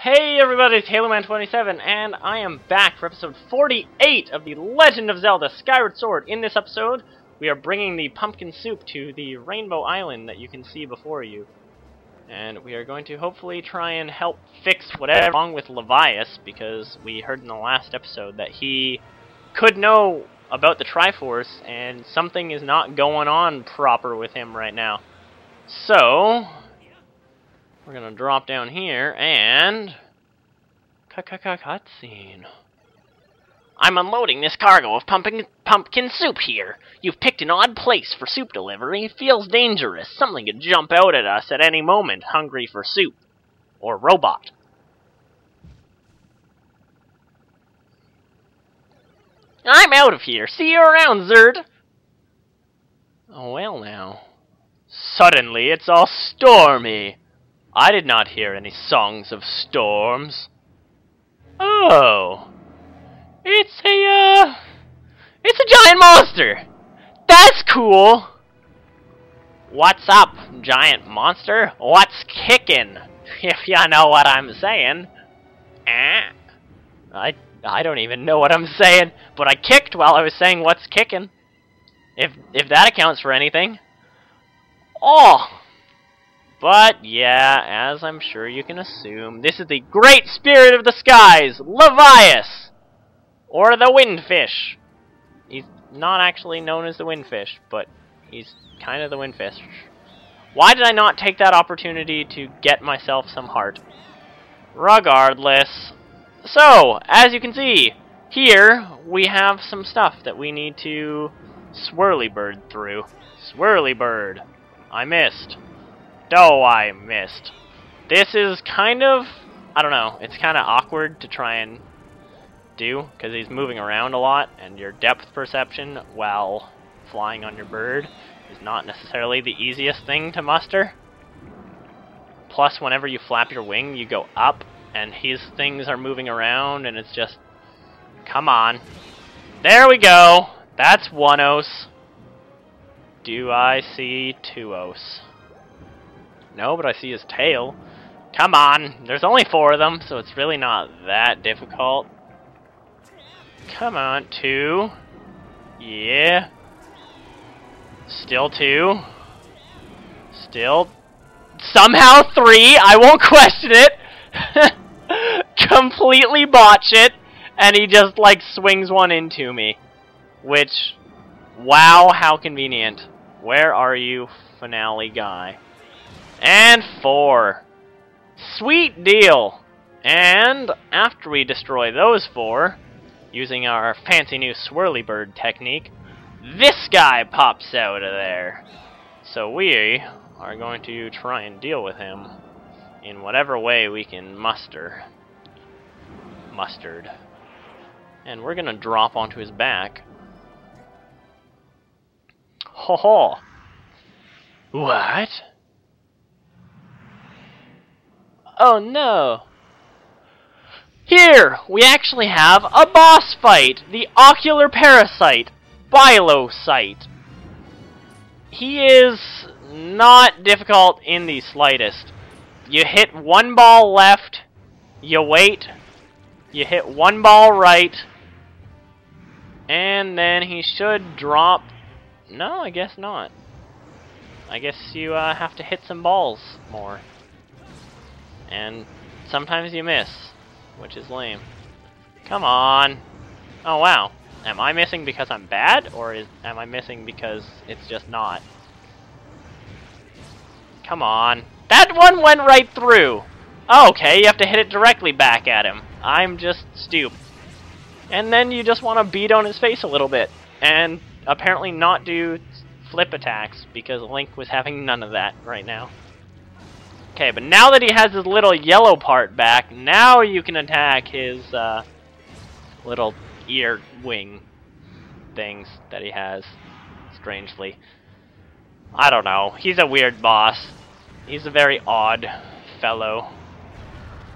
Hey everybody, it's HaloMan27, and I am back for episode 48 of The Legend of Zelda Skyward Sword. In this episode, we are bringing the pumpkin soup to the Rainbow Island that you can see before you. And we are going to hopefully try and help fix whatever's wrong with Levias, because we heard in the last episode that he could know about the Triforce, and something is not going on proper with him right now. So we're gonna drop down here and cutscene. I'm unloading this cargo of pumpkin soup here. You've picked an odd place for soup delivery. Feels dangerous. Something could jump out at us at any moment, hungry for soup. Or robot. I'm out of here. See you around, Zerd. Oh, well now. Suddenly it's all stormy. I did not hear any songs of storms. Oh. It's a giant monster! That's cool! What's up, giant monster? What's kicking? If you know what I'm saying. I don't even know what I'm saying, but I kicked while I was saying what's kicking. If that accounts for anything. Oh! But, yeah, as I'm sure you can assume, this is the great spirit of the skies, Levias! Or the Windfish. He's not actually known as the Windfish, but he's kind of the Windfish. Why did I not take that opportunity to get myself some heart? Regardless. So, as you can see, here we have some stuff that we need to swirly bird through. Swirly bird. I missed. Oh, I missed. This is kind of, I don't know, it's kind of awkward to try and do, because he's moving around a lot, and your depth perception while flying on your bird is not necessarily the easiest thing to muster. Plus, whenever you flap your wing, you go up, and his things are moving around, and it's just, come on. There we go! That's one os. Do I see two os? No, but I see his tail. Come on! There's only 4 of them, so it's really not that difficult. Come on, 2. Yeah. Still 2. Still... somehow 3! I won't question it! Completely botch it, and he just, like, swings one into me. Which... wow, how convenient. Where are you, finale guy? And 4. Sweet deal! And after we destroy those 4, using our fancy new swirly bird technique, this guy pops out of there. So we are going to try and deal with him in whatever way we can muster. Mustard. And we're gonna drop onto his back. Ho ho! What? Oh no! Here, we actually have a boss fight! The Ocular Parasite, Bilosite. He is not difficult in the slightest. You hit 1 ball left, you wait, you hit 1 ball right, and then he should drop... no, I guess not. I guess you have to hit some balls more. And sometimes you miss, which is lame. Come on. Oh, wow. Am I missing because I'm bad, or am I missing because it's just not? Come on. That one went right through! Oh, okay, you have to hit it directly back at him. I'm just stupid. And then you just want to beat on his face a little bit, and apparently not do flip attacks, because Link was having none of that right now. Okay, but now that he has his little yellow part back, now you can attack his little ear wing things that he has, strangely. I don't know. He's a weird boss. He's a very odd fellow.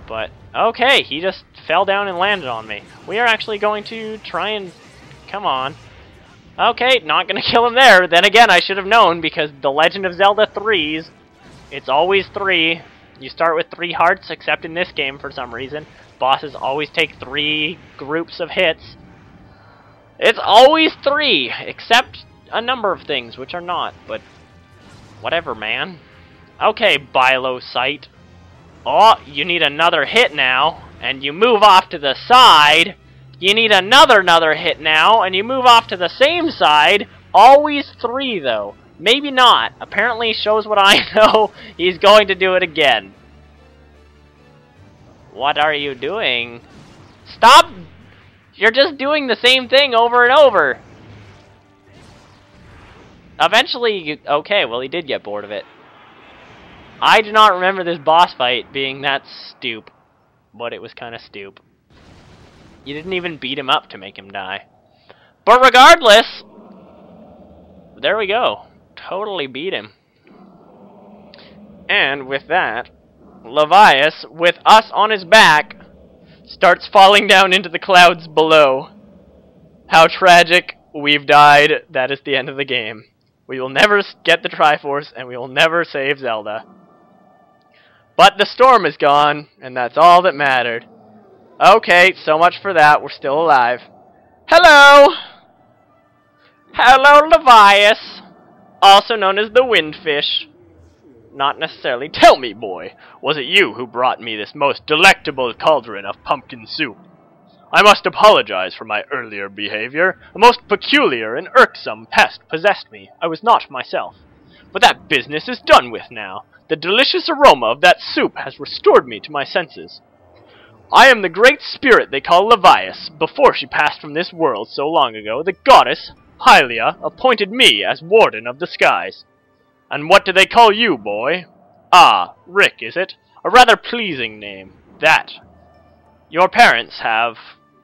But, okay, he just fell down and landed on me. We are actually going to try and... come on. Okay, not gonna kill him there. Then again, I should have known, because The Legend of Zelda 3's, it's always 3. You start with 3 hearts, except in this game for some reason. Bosses always take 3 groups of hits. It's always 3, except a number of things, which are not, but whatever, man. Okay, Bilosite. Oh, you need another hit now, and you move off to the side. You need another hit now, and you move off to the same side. Always 3, though. Maybe not. Apparently shows what I know. He's going to do it again. What are you doing? Stop! You're just doing the same thing over and over. Eventually, okay, well, he did get bored of it. I do not remember this boss fight being that stoop, but it was kind of stoop. You didn't even beat him up to make him die. But regardless, there we go. Totally beat him. And with that, Levias, with us on his back, starts falling down into the clouds below. How tragic. We've died. That is the end of the game. We will never get the Triforce, and we will never save Zelda. But the storm is gone, and that's all that mattered. Okay, so much for that. We're still alive. Hello! Hello, Levias! Also known as the Windfish. Not necessarily. Tell me, boy, was it you who brought me this most delectable cauldron of pumpkin soup? I must apologize for my earlier behavior. A most peculiar and irksome pest possessed me. I was not myself. But that business is done with now. The delicious aroma of that soup has restored me to my senses. I am the great spirit they call Levias. Before she passed from this world so long ago, the goddess, Hylia, appointed me as warden of the skies. And what do they call you, boy? Ah, Rick, is it? A rather pleasing name, that. Your parents have,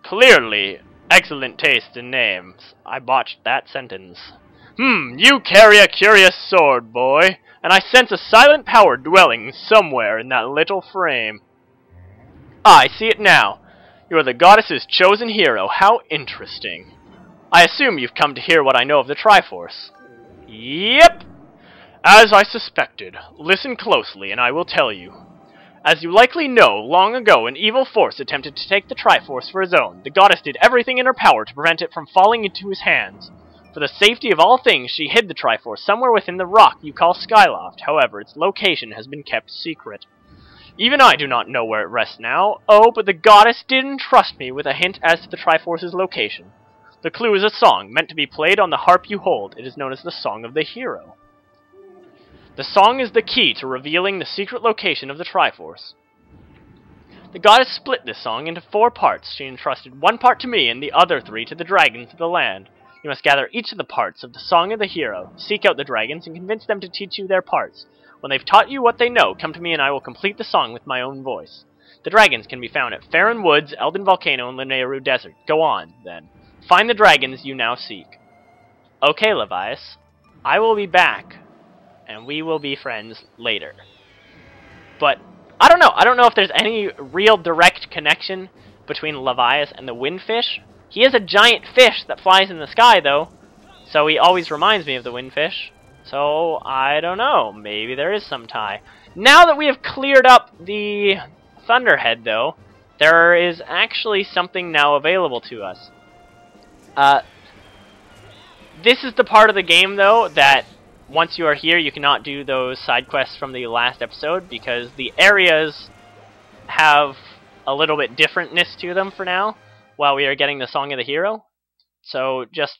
clearly, excellent taste in names. I botched that sentence. You carry a curious sword, boy, and I sense a silent power dwelling somewhere in that little frame. Ah, I see it now. You are the goddess's chosen hero. How interesting. I assume you've come to hear what I know of the Triforce. Yep. As I suspected. Listen closely, and I will tell you. As you likely know, long ago an evil force attempted to take the Triforce for his own. The goddess did everything in her power to prevent it from falling into his hands. For the safety of all things, she hid the Triforce somewhere within the rock you call Skyloft. However, its location has been kept secret. Even I do not know where it rests now. Oh, but the goddess did entrust me with a hint as to the Triforce's location. The clue is a song, meant to be played on the harp you hold. It is known as the Song of the Hero. The song is the key to revealing the secret location of the Triforce. The goddess split this song into 4 parts. She entrusted 1 part to me and the other 3 to the dragons of the land. You must gather each of the parts of the Song of the Hero, seek out the dragons, and convince them to teach you their parts. When they've taught you what they know, come to me and I will complete the song with my own voice. The dragons can be found at Farron Woods, Elden Volcano, and Linearu Desert. Go on, then. Find the dragons you now seek. Okay, Levias. I will be back, and we will be friends later. But, I don't know. I don't know if there's any real direct connection between Levias and the Windfish. He is a giant fish that flies in the sky, though, so he always reminds me of the Windfish. So, I don't know. Maybe there is some tie. Now that we have cleared up the Thunderhead, though, there is actually something now available to us. This is the part of the game, though, that once you are here, you cannot do those side quests from the last episode, because the areas have a little bit differentness to them for now, while we are getting the Song of the Hero. So, just,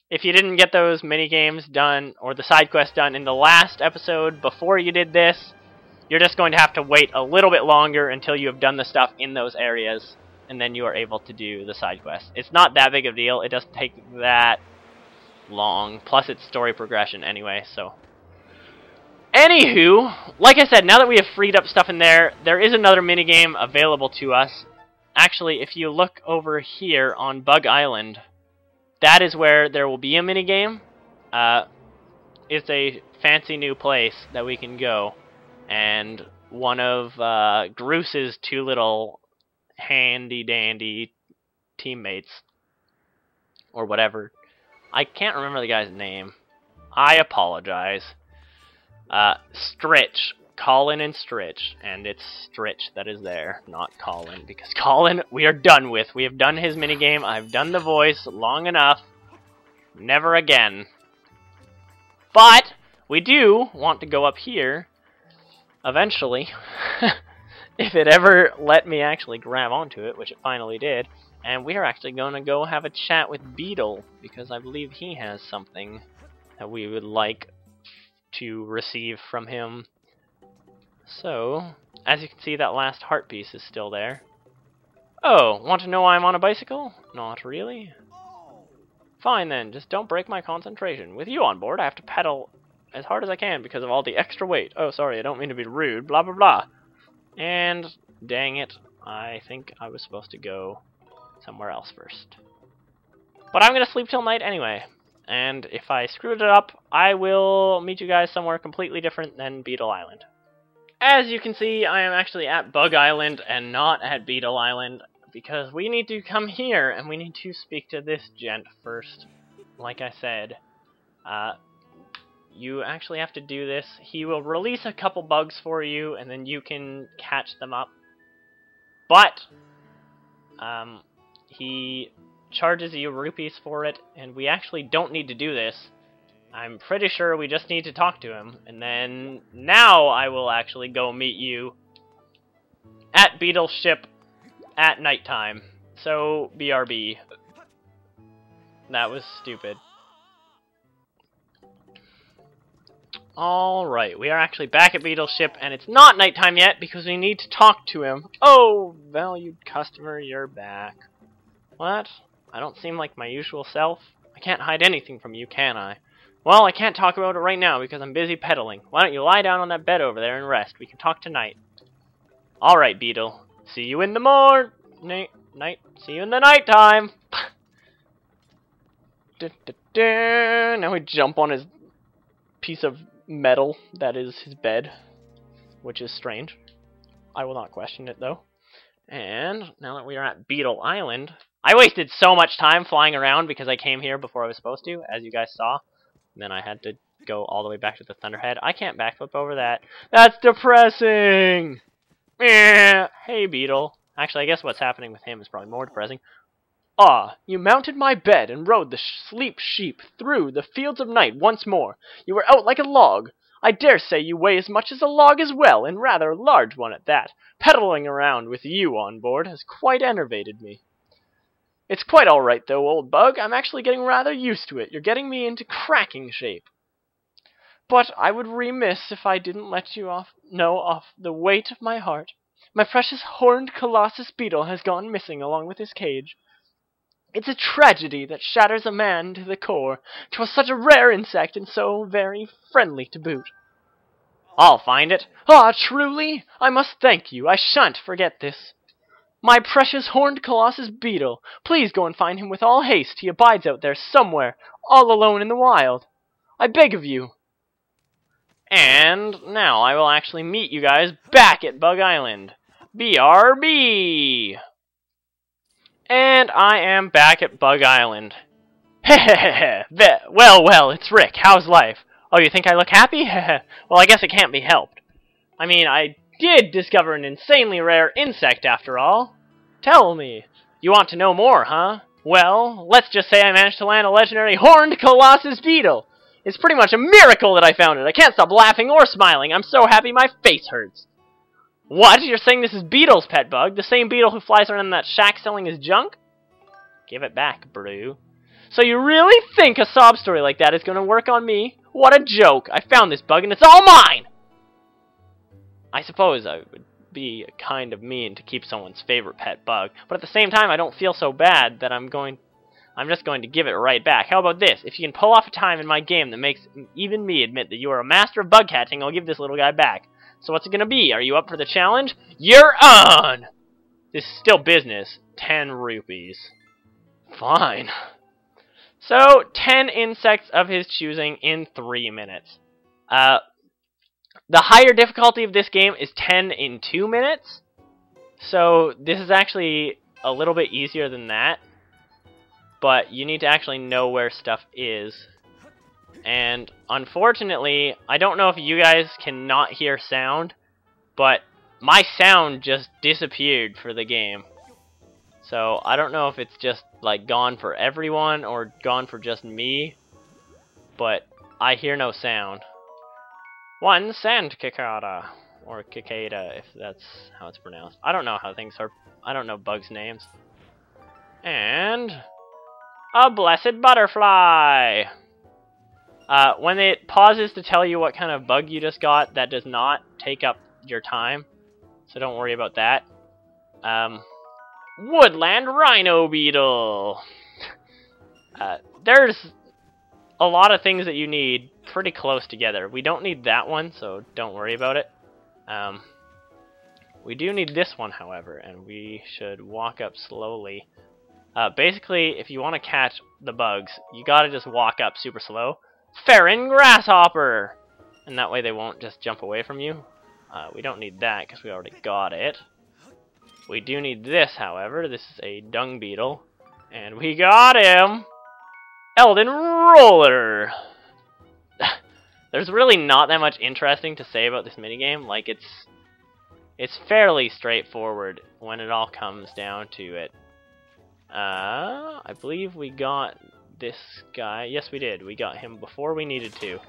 if you didn't get those mini-games done, or the side quest done in the last episode before you did this, you're just going to have to wait a little bit longer until you have done the stuff in those areas, and then you are able to do the side quest. It's not that big of a deal. It doesn't take that long. Plus, it's story progression anyway, so. Anywho, like I said, now that we have freed up stuff in there, there is another minigame available to us. Actually, if you look over here on Bug Island, that is where there will be a minigame. It's a fancy new place that we can go. And one of Groos's 2 little handy-dandy teammates, or whatever. I can't remember the guy's name. I apologize. Stritch Colin and Stritch, and it's Stritch that is there, not Colin, because Colin we are done with. We have done his minigame, I've done the voice long enough. Never again. But we do want to go up here eventually, if it ever let me actually grab onto it, which it finally did. And we are actually going to go have a chat with Beetle, because I believe he has something that we would like to receive from him. So, as you can see, that last heart piece is still there. Oh, want to know why I'm on a bicycle? Not really. Fine then, just don't break my concentration. With you on board, I have to pedal as hard as I can because of all the extra weight. Oh, sorry, I don't mean to be rude, blah blah blah. And, dang it, I think I was supposed to go somewhere else first. But I'm gonna sleep till night anyway. And if I screwed it up, I will meet you guys somewhere completely different than Beetle Island. As you can see, I am actually at Bug Island and not at Beetle Island, because we need to come here and we need to speak to this gent first. Like I said, you actually have to do this. He will release a couple bugs for you, and then you can catch them up. But he charges you rupees for it, and we actually don't need to do this. I'm pretty sure we just need to talk to him, and then now I will actually go meet you at Beetle's ship at nighttime. So, BRB. That was stupid. Alright, we are actually back at Beetle's ship, and it's not nighttime yet because we need to talk to him. Oh, valued customer, you're back. What? I don't seem like my usual self? I can't hide anything from you, can I? Well, I can't talk about it right now because I'm busy pedaling. Why don't you lie down on that bed over there and rest? We can talk tonight. Alright, Beetle. See you in the night. See you in the nighttime. Now we jump on his piece of metal that is his bed, which is strange. I will not question it, though. And now that we are at Beetle Island, I wasted so much time flying around because I came here before I was supposed to, as you guys saw. And then I had to go all the way back to the Thunderhead. I can't backflip over that. That's depressing! Hey, Beetle. Actually, I guess what's happening with him is probably more depressing. Ah, you mounted my bed and rode the sleep sheep through the fields of night once more. You were out like a log. I dare say you weigh as much as a log as well, and rather a large one at that. Pedaling around with you on board has quite enervated me. It's quite alright though, old bug. I'm actually getting rather used to it. You're getting me into cracking shape. But I would remiss if I didn't let you off the weight of my heart. My precious horned colossus beetle has gone missing along with his cage. It's a tragedy that shatters a man to the core. 'Twas such a rare insect and so very friendly to boot. I'll find it. Ah, truly? I must thank you. I shan't forget this. My precious horned colossus beetle. Please go and find him with all haste. He abides out there somewhere, all alone in the wild. I beg of you. And now I will actually meet you guys back at Bug Island. BRB! And I am back at Bug Island. Hehehe. Well, it's Rick. How's life? Oh, you think I look happy? Well, I guess it can't be helped. I mean, I did discover an insanely rare insect after all. Tell me. You want to know more, huh? Well, let's just say I managed to land a legendary horned colossus beetle. It's pretty much a miracle that I found it. I can't stop laughing or smiling. I'm so happy my face hurts. What? You're saying this is Beetle's pet bug? The same beetle who flies around in that shack selling his junk? Give it back, brew. So you really think a sob story like that is going to work on me? What a joke. I found this bug and it's all mine! I suppose I would be kind of mean to keep someone's favorite pet bug, but at the same time I don't feel so bad that I'm just going to give it right back. How about this? If you can pull off a time in my game that makes even me admit that you are a master of bug catching, I'll give this little guy back. So what's it gonna be? Are you up for the challenge? You're on! This is still business. 10 rupees. Fine. So, 10 insects of his choosing in 3 minutes. The higher difficulty of this game is 10 in 2 minutes. So, this is actually a little bit easier than that. But you need to actually know where stuff is. And unfortunately, I don't know if you guys cannot hear sound, but my sound just disappeared for the game. So I don't know if it's just like gone for everyone or gone for just me, but I hear no sound. One sand cicada, or cicada, if that's how it's pronounced. I don't know how things are. I don't know bugs' names. And a blessed butterfly. When it pauses to tell you what kind of bug you just got, that does not take up your time, so don't worry about that. Woodland rhino beetle. There's a lot of things that you need pretty close together. We don't need that one, so don't worry about it. We do need this one, however, and we should walk up slowly. Basically, if you want to catch the bugs, you gotta just walk up super slow. Ferrin grasshopper! And that way they won't just jump away from you. We don't need that because we already got it. We do need this, however. This is a dung beetle. And we got him! Elden Roller! There's really not that much interesting to say about this minigame. Like, it's fairly straightforward when it all comes down to it. I believe we got this guy. Yes, we did. We got him before we needed to.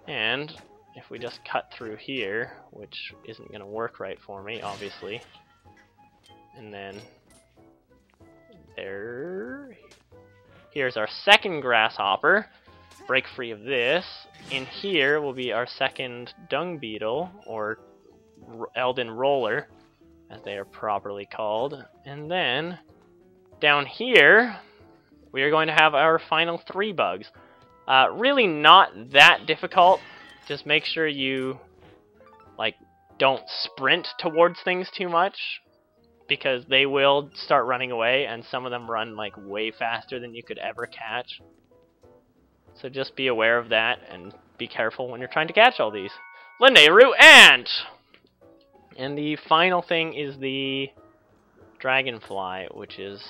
And if we just cut through here, which isn't going to work right for me, obviously. And then there. Here's our second grasshopper. Break free of this. In here will be our second dung beetle, or Elden Roller, as they are properly called. And then down here, we are going to have our final 3 bugs. Really not that difficult. Just make sure you don't sprint towards things too much, because they will start running away, and some of them run way faster than you could ever catch. So just be aware of that and be careful when you're trying to catch all these. Lindaru Ant! And the final thing is the dragonfly, which is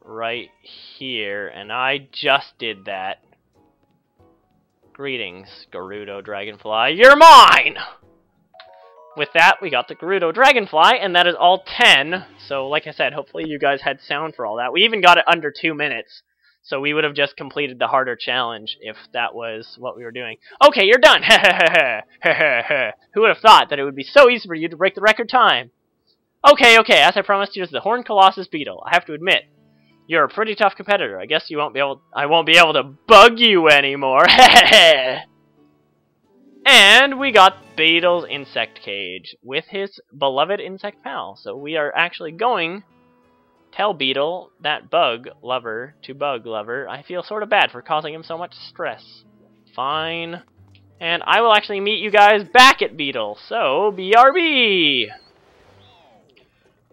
right here, and I just did that. Greetings, Gerudo Dragonfly. You're mine! With that, we got the Gerudo Dragonfly, and that is all 10. So, like I said, hopefully you guys had sound for all that. We even got it under 2 minutes, so we would have just completed the harder challenge if that was what we were doing. Okay, you're done! Who would have thought that it would be so easy for you to break the record time? Okay, as I promised you, is the Horned Colossus Beetle. I have to admit, you're a pretty tough competitor. I guess I won't be able to bug you anymore. And we got Beetle's insect cage with his beloved insect pal. So we are actually going to tell Beetle, that bug lover to bug lover, I feel sort of bad for causing him so much stress. Fine. And I will actually meet you guys back at Beetle. So, BRB!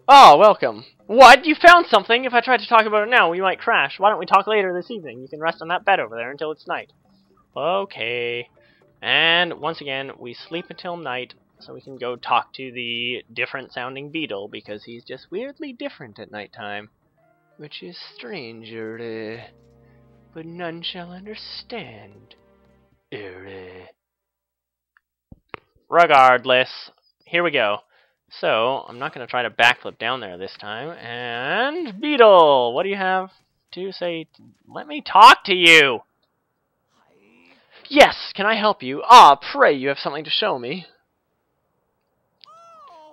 Oh, welcome. What? You found something? If I tried to talk about it now, we might crash. Why don't we talk later this evening? You can rest on that bed over there until it's night. Okay. And once again, we sleep until night, so we can go talk to the different sounding beetle, because he's just weirdly different at nighttime. Which is strange, but none shall understand. Regardless, here we go. So, I'm not going to try to backflip down there this time. And Beetle, what do you have to say? Let me talk to you! Yes, can I help you? Ah, pray you have something to show me.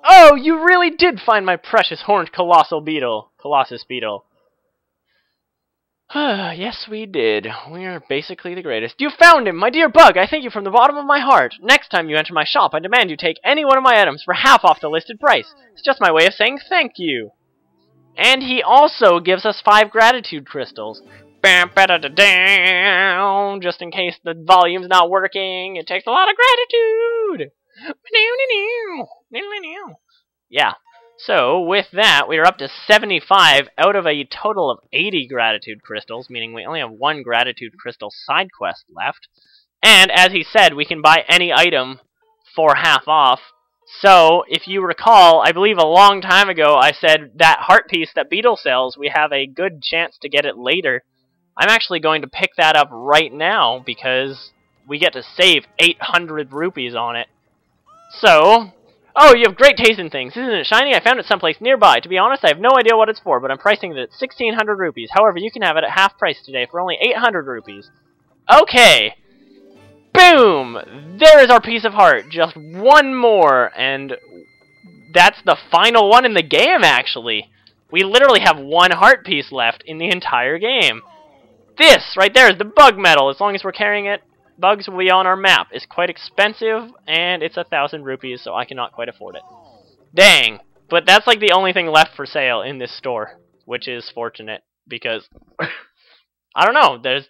Oh, you really did find my precious horned Colossus Beetle. Yes, we did. We are basically the greatest. You found him, my dear bug! I thank you from the bottom of my heart. Next time you enter my shop, I demand you take any one of my items for half off the listed price. It's just my way of saying thank you. And he also gives us 5 gratitude crystals. Just in case the volume's not working, it takes a lot of gratitude. Yeah. So, with that, we are up to 75 out of a total of 80 gratitude crystals, meaning we only have 1 gratitude crystal side quest left. And, as he said, we can buy any item for half off. So, if you recall, I believe a long time ago I said that heart piece that Beetle sells, we have a good chance to get it later. I'm actually going to pick that up right now, because we get to save 800 rupees on it. So, oh, you have great taste in things. Isn't it shiny? I found it someplace nearby. To be honest, I have no idea what it's for, but I'm pricing it at 1,600 rupees. However, you can have it at half price today for only 800 rupees. Okay. Boom! There is our piece of heart. Just one more, and that's the final one in the game, actually. We literally have one heart piece left in the entire game. This, right there, is the bug medal. As long as we're carrying it, bugs will be on our map. It's quite expensive, and it's 1,000 rupees, so I cannot quite afford it. Dang. But that's like the only thing left for sale in this store, which is fortunate, because, I don't know,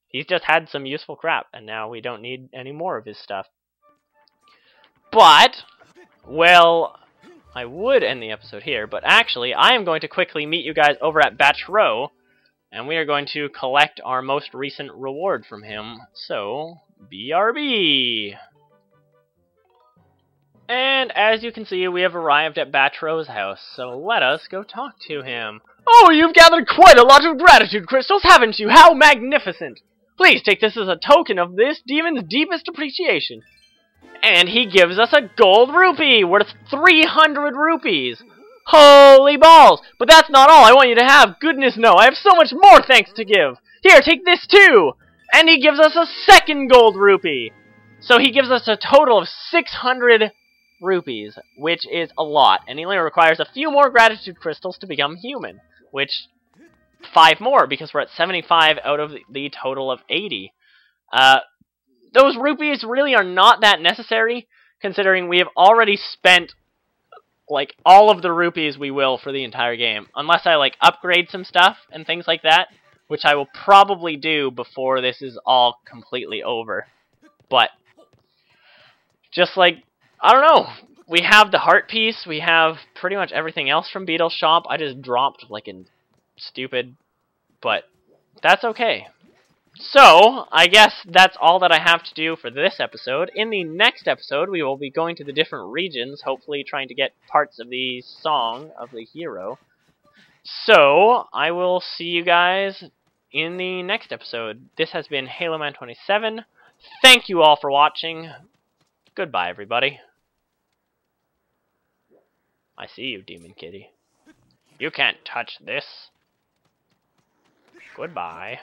he's just had some useful crap, and now we don't need any more of his stuff. But, well, I would end the episode here, but actually, I am going to quickly meet you guys over at Batch Row, and we are going to collect our most recent reward from him, so, BRB! And as you can see, we have arrived at Batch Row's house, so let us go talk to him. Oh, you've gathered quite a lot of gratitude crystals, haven't you? How magnificent! Please take this as a token of this demon's deepest appreciation. And he gives us a gold rupee worth 300 rupees. Holy balls! But that's not all I want you to have. Goodness no, I have so much more thanks to give. Here, take this too. And he gives us a second gold rupee. So he gives us a total of 600 rupees, which is a lot. And he only requires a few more gratitude crystals to become human. Which, 5 more, because we're at 75 out of the total of 80. Those rupees really are not that necessary, considering we have already spent, like, all of the rupees we will for the entire game. Unless I, like, upgrade some stuff and things like that, which I will probably do before this is all completely over. But, just like, I don't know. We have the heart piece, we have pretty much everything else from Beetle's shop. I just dropped, like, a stupid, but that's okay. So, I guess that's all that I have to do for this episode. In the next episode, we will be going to the different regions, hopefully trying to get parts of the song of the hero. So, I will see you guys in the next episode. This has been HaloMan27. Thank you all for watching. Goodbye, everybody. I see you, Demon Kitty. You can't touch this. Goodbye.